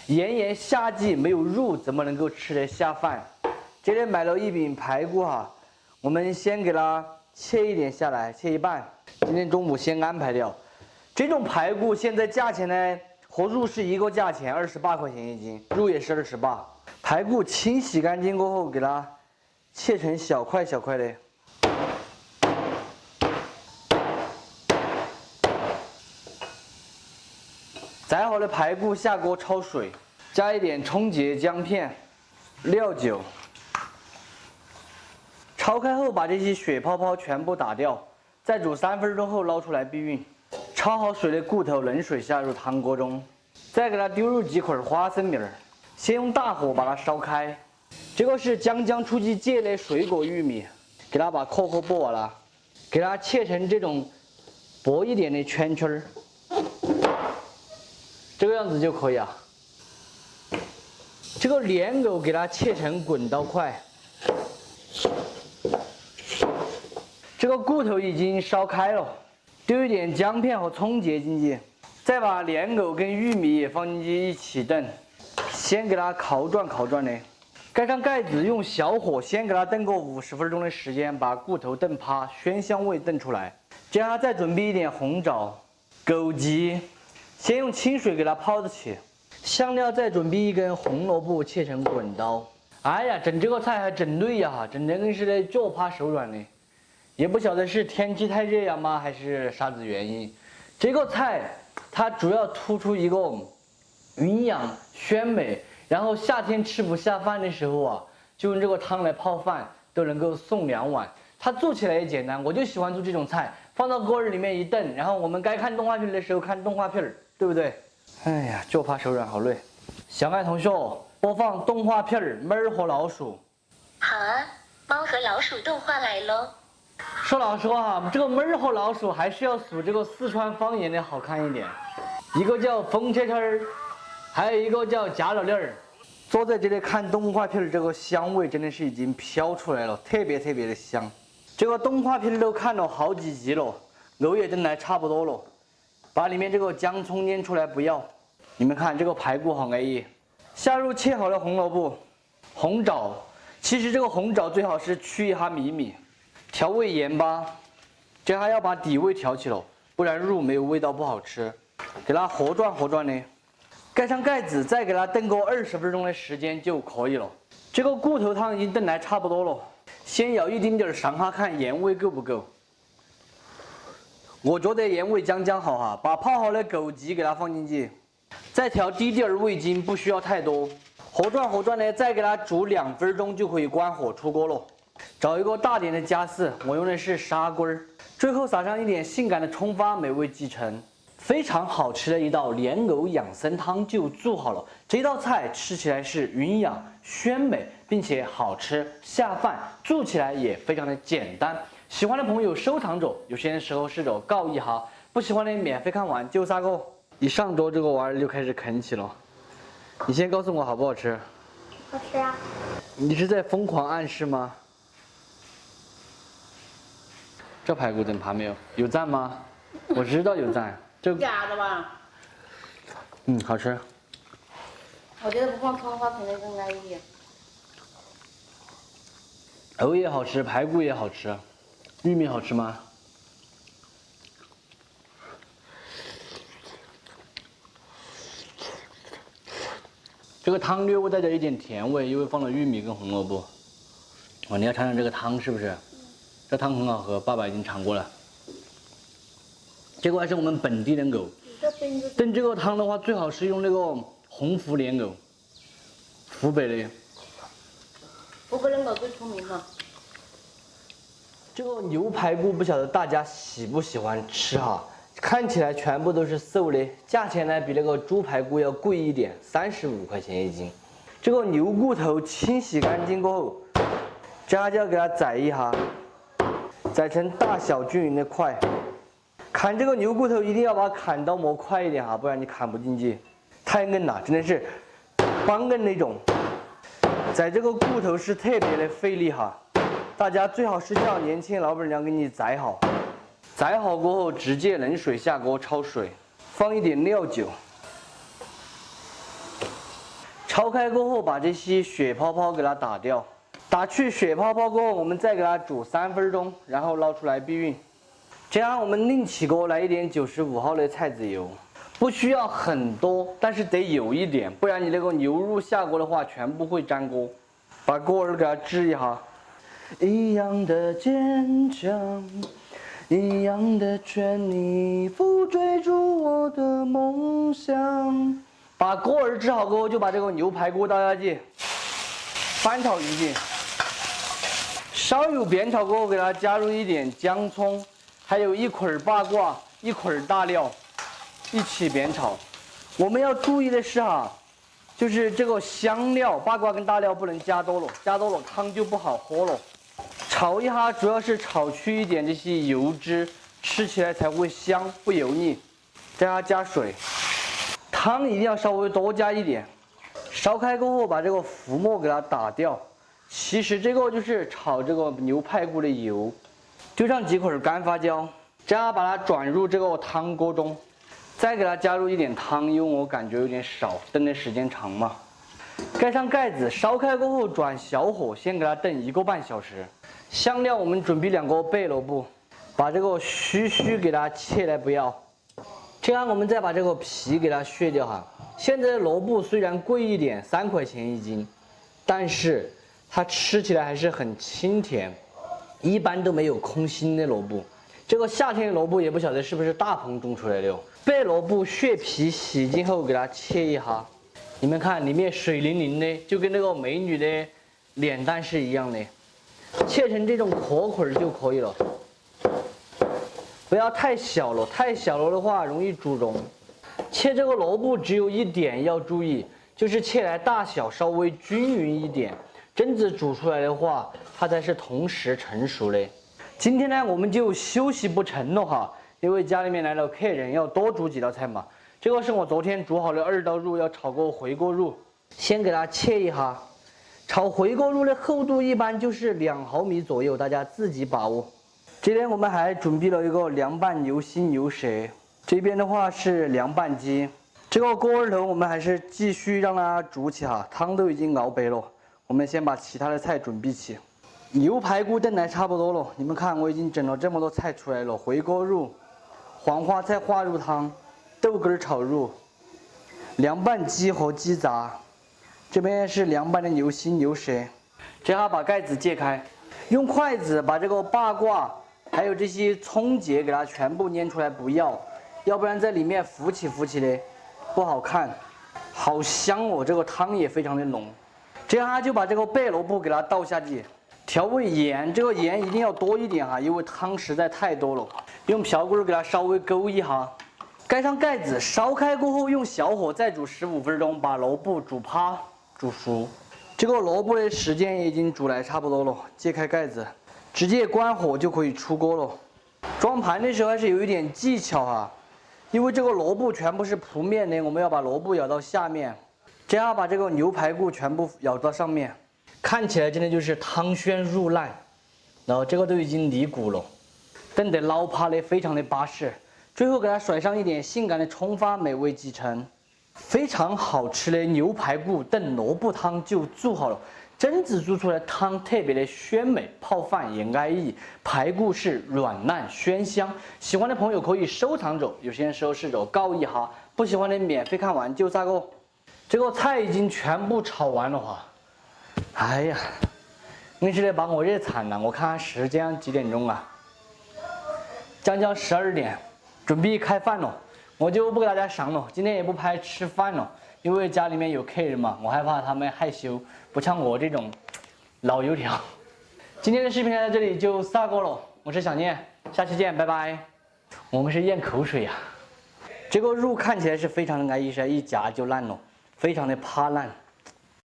炎炎夏季没有肉，怎么能够吃得下饭？这里买了一饼排骨哈，我们先给它切一点下来，切一半。今天中午先安排掉。这种排骨现在价钱呢，和肉是一个价钱，28块钱一斤，肉也是28。排骨清洗干净过后，给它切成小块小块的。宰好的排骨下锅焯水，加一点葱节、姜片、料酒。焯开后，把这些血泡泡全部打掉，再煮3分钟后捞出来避孕。焯好水的骨头，冷水下入汤锅中，再给它丢入几块花生米儿，先用大火把它烧开。这个是江出季节的水果玉米，给它把壳剥完了，给它切成这种薄一点的圈圈儿，这个样子就可以啊。这个莲藕给它切成滚刀块。这个骨头已经烧开了，丢一点姜片和葱节进去，再把莲藕跟玉米也放进去一起炖，先给它烤转的，盖上盖子，用小火先给它炖个50分钟的时间，把骨头炖趴，鲜香味炖出来。接下来再准备一点红枣、枸杞，先用清水给它泡起，香料再准备一根红萝卜切成滚刀。哎呀，整这个菜还真累呀，整得跟是的脚趴手软的。也不晓得是天气太热呀吗，还是啥子原因。这个菜它主要突出一个营养鲜美，然后夏天吃不下饭的时候啊，就用这个汤来泡饭，都能够送2碗。它做起来也简单，我就喜欢做这种菜，放到锅儿里面一炖，然后我们该看动画片的时候看动画片，对不对？哎呀，脚趴手软，好累。小爱同学，播放动画片《猫和老鼠》。好啊，猫和老鼠动画来喽。说老实话哈，这个猫和老鼠还是要数这个四川方言的好看一点。一个叫风车车，还有一个叫夹老粒儿。坐在这里看动画片，这个香味真的是已经飘出来了，特别的香。这个动画片都看了好几集了，肉也炖来差不多了，把里面这个姜葱拈出来不要。你们看这个排骨好安逸，下入切好的红萝卜、红枣。其实这个红枣最好是去一下米。调味盐巴，这还要把底味调起了，不然肉没有味道不好吃。给它和转的，盖上盖子，再给它炖个20分钟的时间就可以了。这个骨头汤已经炖来差不多了，先舀一丁点儿尝下看盐味够不够。我觉得盐味刚好哈，把泡好的枸杞给它放进去，再调低点儿味精，不需要太多。和转呢，再给它煮2分钟就可以关火出锅了。找一个大点的夹子，我用的是砂锅儿，最后撒上一点性感的葱花，美味继承。非常好吃的一道莲藕养生汤就做好了。这道菜吃起来是营养鲜美，并且好吃下饭，做起来也非常的简单。喜欢的朋友收藏着，有些时候试着告一下，不喜欢的免费看完就3个。一上桌这个玩意儿就开始啃起了。你先告诉我好不好吃？好吃啊！你是在疯狂暗示吗？这排骨炖趴没有？有赞吗？我知道有赞。这假的吧？好吃。我觉得不放葱花可能更安逸。藕也好吃，排骨也好吃，玉米好吃吗？这个汤略微带着一点甜味，因为放了玉米跟红萝卜。你要尝尝这个汤是不是？这汤很好喝，爸爸已经尝过了。这个还是我们本地的藕。炖这个汤的话，最好是用那个红福莲藕，湖北的。湖北的藕最出名了。这个牛排骨不晓得大家喜不喜欢吃哈？看起来全部都是瘦的，价钱呢比那个猪排骨要贵一点，35块钱一斤。这个牛骨头清洗干净过后，这下就要给它宰一下，宰成大小均匀的块。砍这个牛骨头一定要把砍刀磨快一点哈，不然你砍不进去，太嫩了，真的是邦嫩那种。宰这个骨头是特别的费力哈，大家最好是叫年轻老板娘给你宰好。宰好过后，直接冷水下锅焯水，放一点料酒，焯开过后，把这些血泡泡给它打掉。打去血泡泡过后，我们再给它煮3分钟，然后捞出来避孕。这样我们另起锅来一点95号的菜籽油，不需要很多，但是得有一点，不然你那个牛肉下锅的话，全部会粘锅。把锅儿给它支一下，一样的坚强，一样的全力以赴追逐我的梦想。把锅儿支好过后，就把这个牛排骨倒下去，翻炒进去。稍有煸炒过后，给它加入一点姜葱，还有1捆八卦，1捆大料，一起煸炒。我们要注意的是就是这个香料，八卦跟大料不能加多了，加多了汤就不好喝了。炒一下，主要是炒去一点这些油脂，吃起来才会香，不油腻。再加水，汤一定要稍微多加一点。烧开过后，把这个浮沫给它打掉。其实这个就是炒这个牛排骨的油，丢上几捆干花椒，这样把它转入这个汤锅中，再给它加入一点汤，因为我感觉有点少，炖的时间长嘛。盖上盖子，烧开过后转小火，先给它炖1个半小时。香料我们准备2个贝萝卜，把这个须给它切来不要，这样我们再把这个皮给它削掉哈。现在的萝卜虽然贵一点，3块钱1斤，但是它吃起来还是很清甜，一般都没有空心的萝卜。这个夏天的萝卜也不晓得是不是大棚种出来的哟。贝萝卜削皮洗净后给它切一下，你们看里面水灵灵的，就跟那个美女的脸蛋是一样的。切成这种壳捆就可以了，不要太小了，太小了的话容易煮溶。切这个萝卜只有一点要注意，就是切来大小稍微均匀一点，榛子煮出来的话，它才是同时成熟的。今天呢，我们就休息不成了哈，因为家里面来了客人，要多煮几道菜嘛。这个是我昨天煮好的2道肉，要炒个回锅肉，先给它切一下。炒回锅肉的厚度一般就是2毫米左右，大家自己把握。这边我们还准备了一个凉拌牛心牛舌，这边的话是凉拌鸡。这个锅儿头我们还是继续让它煮起哈，汤都已经熬白了。我们先把其他的菜准备起。牛排骨炖来差不多了，你们看我已经整了这么多菜出来了：回锅肉、黄花菜化入汤、豆根炒肉、凉拌鸡和鸡杂。这边是凉拌的牛心牛舌，这样把盖子揭开，用筷子把这个八卦还有这些葱节给它全部捏出来，要不然在里面浮起的不好看。好香哦，这个汤也非常的浓。这样就把这个贝萝卜给它倒下去，调味盐，这个盐一定要多一点哈，因为汤实在太多了。用瓢棍给它稍微勾一下。盖上盖子，烧开过后用小火再煮15分钟，把萝卜煮趴煮熟。这个萝卜的时间已经煮来差不多了，揭开盖子，直接关火就可以出锅了。装盘的时候还是有一点技巧哈，因为这个萝卜全部是铺面的，我们要把萝卜舀到下面，这样把这个牛排骨全部舀到上面，看起来真的就是汤鲜入烂。然后这个都已经离骨了，炖得捞趴的非常的巴适。最后给它甩上一点性感的葱花，美味继承。非常好吃的牛排骨炖萝卜汤就做好了，榛子煮出来汤特别的鲜美，泡饭也安逸，排骨是软烂鲜香。喜欢的朋友可以收藏着，有些时候试着告一下，不喜欢的免费看完就咋个。这个菜已经全部炒完了哈，哎呀，硬是得把我热惨了。我看看时间几点钟啊？将近12点，准备开饭了。我就不给大家上了，今天也不拍吃饭了，因为家里面有客人嘛，我害怕他们害羞，不像我这种老油条。今天的视频在这里就撒过了，我是小念，下期见，拜拜。我们是咽口水呀，这个肉看起来是非常的安逸，一夹就烂了，非常的趴烂。